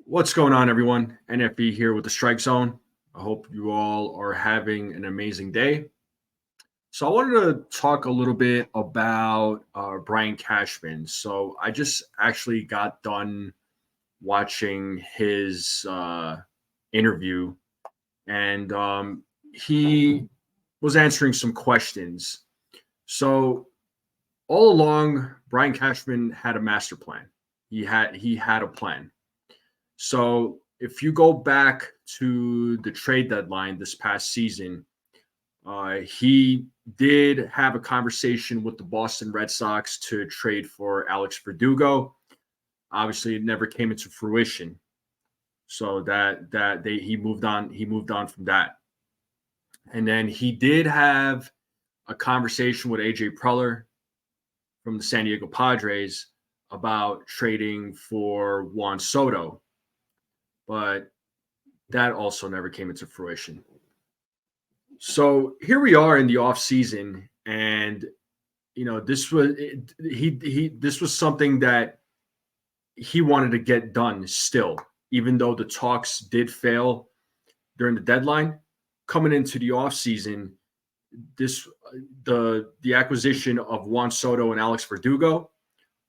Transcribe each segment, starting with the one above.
What's going on, everyone? NFB here with the Strike Zone. I hope you all are having an amazing day. So, I wanted to talk a little bit about Brian Cashman. So, I just actually got done watching his interview, and he was answering some questions. So, all along, Brian Cashman had a master plan. He had a plan. So if you go back to the trade deadline this past season, he did have a conversation with the Boston Red Sox to trade for Alex Verdugo. Obviously, it never came into fruition. So he moved on. He moved on from that, and then he did have a conversation with AJ Preller from the San Diego Padres about trading for Juan Soto, but that also never came into fruition. So here we are in the off season, and this was this was something that he wanted to get done still, even though the talks did fail during the deadline. Coming into the off season, this the acquisition of Juan Soto and Alex Verdugo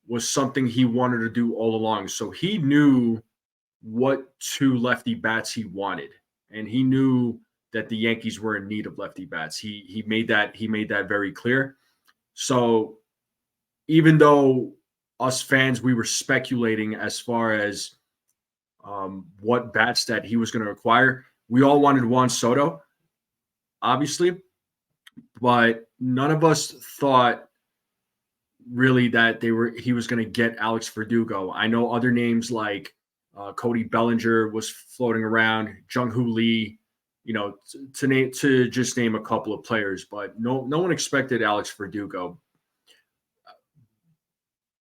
was something he wanted to do all along. So he knew what two lefty bats he wanted, and he knew that the Yankees were in need of lefty bats. He made that very clear. So even though us fans we were speculating as far as what bats that he was going to acquire, we all wanted Juan Soto, obviously, but none of us thought really that he was going to get Alex Verdugo. I know other names like Cody Bellinger was floating around, Jung Hoo Lee, to just name a couple of players, but no one expected Alex Verdugo.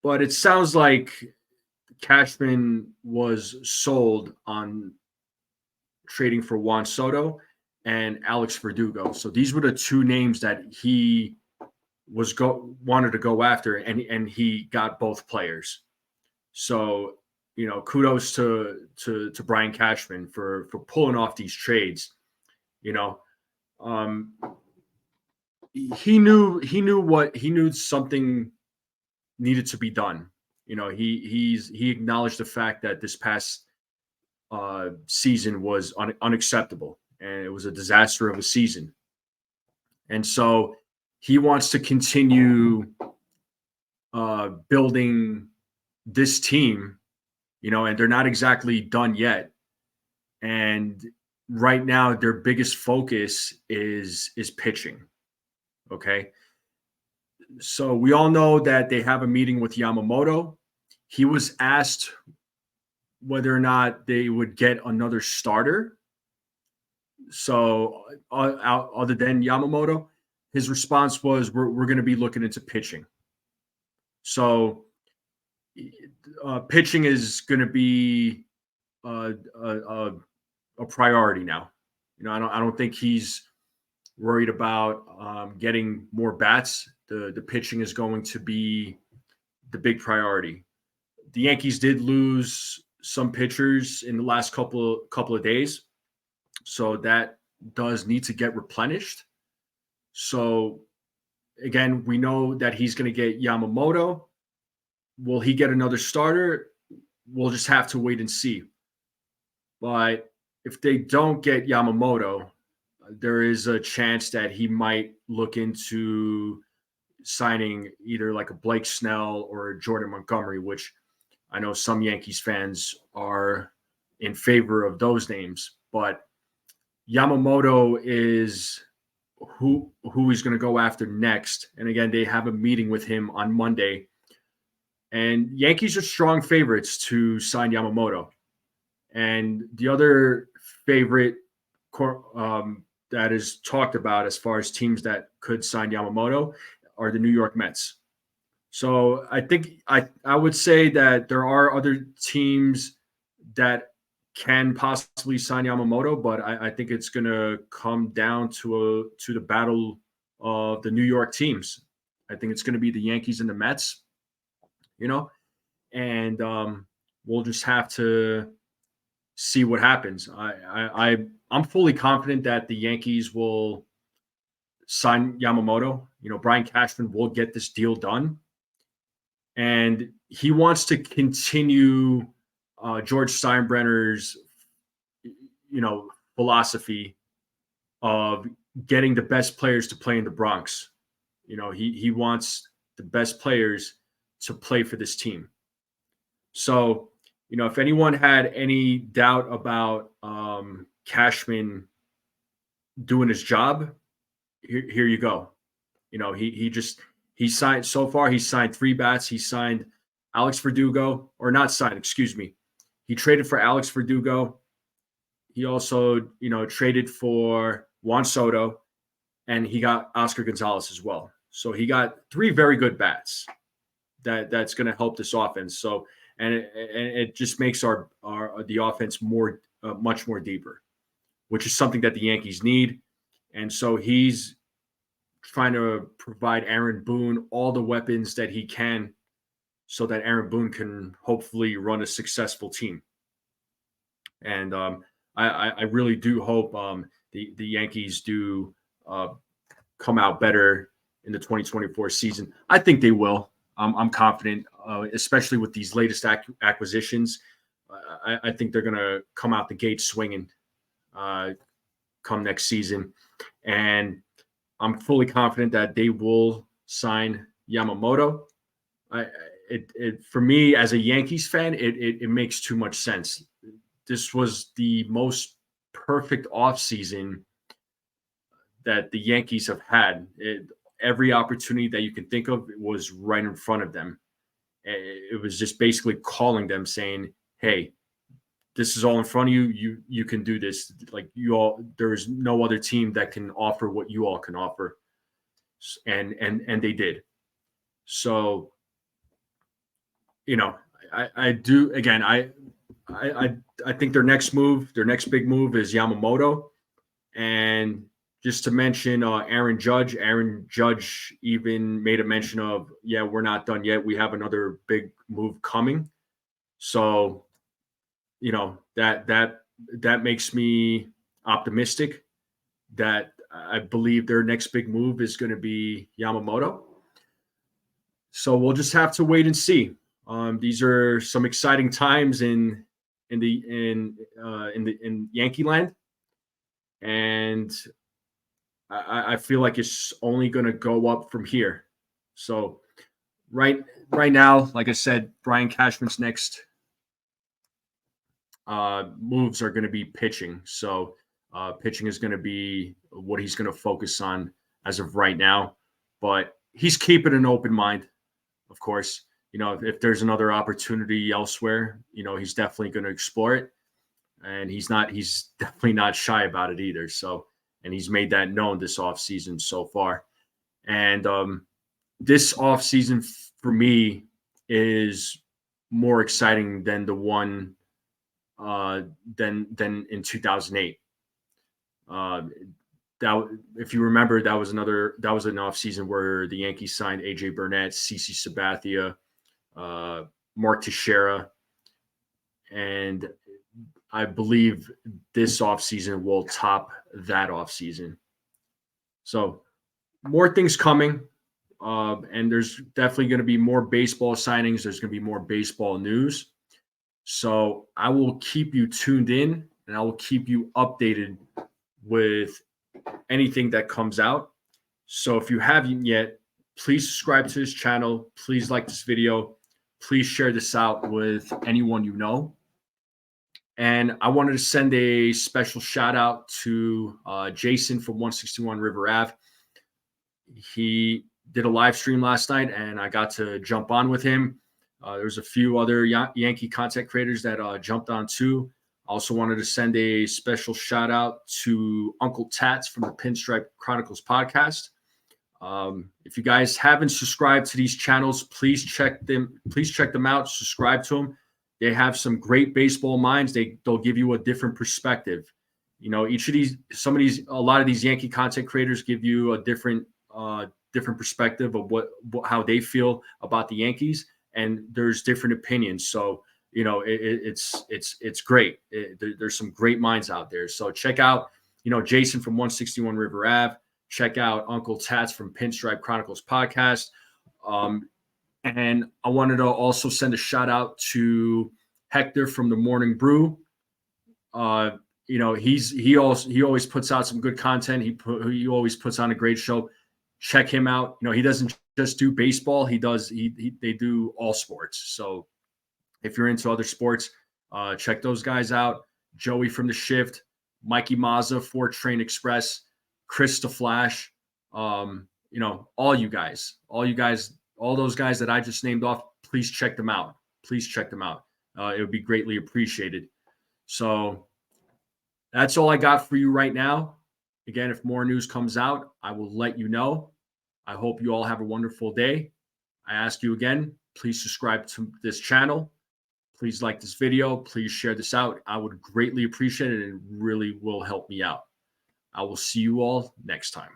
But it sounds like Cashman was sold on trading for Juan Soto and Alex Verdugo. So these were the two names that he wanted to go after, and he got both players. So kudos to Brian Cashman for pulling off these trades. You know, um, he knew something needed to be done. He acknowledged the fact that this past season was unacceptable, and it was a disaster of a season. And so he wants to continue building this team, and they're not exactly done yet. And right now, their biggest focus is pitching. Okay. So we all know that they have a meeting with Yamamoto. He was asked whether or not they would get another starter. So other than Yamamoto, his response was, "We're going to be looking into pitching." So pitching is going to be a priority now. I don't think he's worried about getting more bats. The pitching is going to be the big priority. The Yankees did lose some pitchers in the last couple of days, so that does need to get replenished. So again, we know that he's going to get Yamamoto. Will he get another starter? We'll just have to wait and see. But if they don't get Yamamoto, there is a chance that he might look into signing either like a Blake Snell or a Jordan Montgomery, which I know some Yankees fans are in favor of those names. But Yamamoto is who he's going to go after next. And again, they have a meeting with him on Monday. And Yankees are strong favorites to sign Yamamoto. And the other favorite that is talked about as far as teams that could sign Yamamoto are the New York Mets. So I think I would say that there are other teams that can possibly sign Yamamoto, but I think it's going to come down to the battle of the New York teams. I think it's going to be the Yankees and the Mets, and we'll just have to see what happens. I'm fully confident that the Yankees will sign Yamamoto. Brian Cashman will get this deal done, and he wants to continue George Steinbrenner's philosophy of getting the best players to play in the Bronx. He wants the best players to play for this team. So, if anyone had any doubt about Cashman doing his job, here you go. He signed so far. He signed 3 bats. He signed Alex Verdugo, or not signed. Excuse me. He traded for Alex Verdugo. He also, traded for Juan Soto, and he got Oscar Gonzalez as well. So he got 3 very good bats that's going to help this offense. So, and it just makes the offense much more deeper, which is something that the Yankees need. And so he's trying to provide Aaron Boone all the weapons that he can, so that Aaron Boone can hopefully run a successful team. And I really do hope the Yankees do come out better in the 2024 season. I think they will. I'm confident, especially with these latest acquisitions. I think they're going to come out the gate swinging come next season. And I'm fully confident that they will sign Yamamoto. For me, as a Yankees fan, it makes too much sense. This was the most perfect offseason that the Yankees have had. Every opportunity that you can think of was right in front of them. It was just basically calling them, saying, "Hey, this is all in front of you. You can do this. Like you all, there is no other team that can offer what you all can offer," and they did. So, I do again. I think their next big move is Yamamoto, and just to mention Aaron Judge. Aaron Judge even made a mention of, yeah, we're not done yet. We have another big move coming. So, that makes me optimistic that I believe their next big move is going to be Yamamoto. So we'll just have to wait and see. These are some exciting times in Yankee land, and I feel like it's only going to go up from here. So right now, like I said, Brian Cashman's next moves are going to be pitching. So pitching is going to be what he's going to focus on as of right now. But he's keeping an open mind, of course. If there's another opportunity elsewhere, he's definitely going to explore it. And he's definitely not shy about it either. So, and he's made that known this offseason so far. And this offseason for me is more exciting than the one than in 2008. That, if you remember, that was an offseason where the Yankees signed AJ Burnett, CC Sabathia, Mark Teixeira, and I believe this offseason will top that offseason. So more things coming, and there's definitely going to be more baseball signings. There's going to be more baseball news. So I will keep you tuned in, and I will keep you updated with anything that comes out. So if you haven't yet, please subscribe to this channel. Please like this video. Please share this out with anyone you know. And I wanted to send a special shout out to Jason from 161 River Ave. He did a live stream last night, and I got to jump on with him. There's a few other Yankee content creators that jumped on too. I also wanted to send a special shout out to Uncle Tats from the Pinstripe Chronicles podcast. If you guys haven't subscribed to these channels, please check them out. Subscribe to them. They have some great baseball minds. They'll give you a different perspective. A lot of these Yankee content creators give you a different perspective of how they feel about the Yankees, and there's different opinions. So, it's great. There's some great minds out there. So check out, Jason from 161 River Ave. Check out Uncle Tats from Pinstripe Chronicles podcast. And I wanted to also send a shout out to Hector from the Morning Brew. He always puts out some good content. He always puts on a great show. Check him out. He doesn't just do baseball. They do all sports. So if you're into other sports, check those guys out. Joey from The Shift, Mikey Mazza, Fort Train Express, Chris the Flash, all you guys, all those guys that I just named off, please check them out. It would be greatly appreciated. So that's all I got for you right now. Again, if more news comes out, I will let you know. I hope you all have a wonderful day. I ask you again, please subscribe to this channel. Please like this video. Please share this out. I would greatly appreciate it, and it really will help me out. I will see you all next time.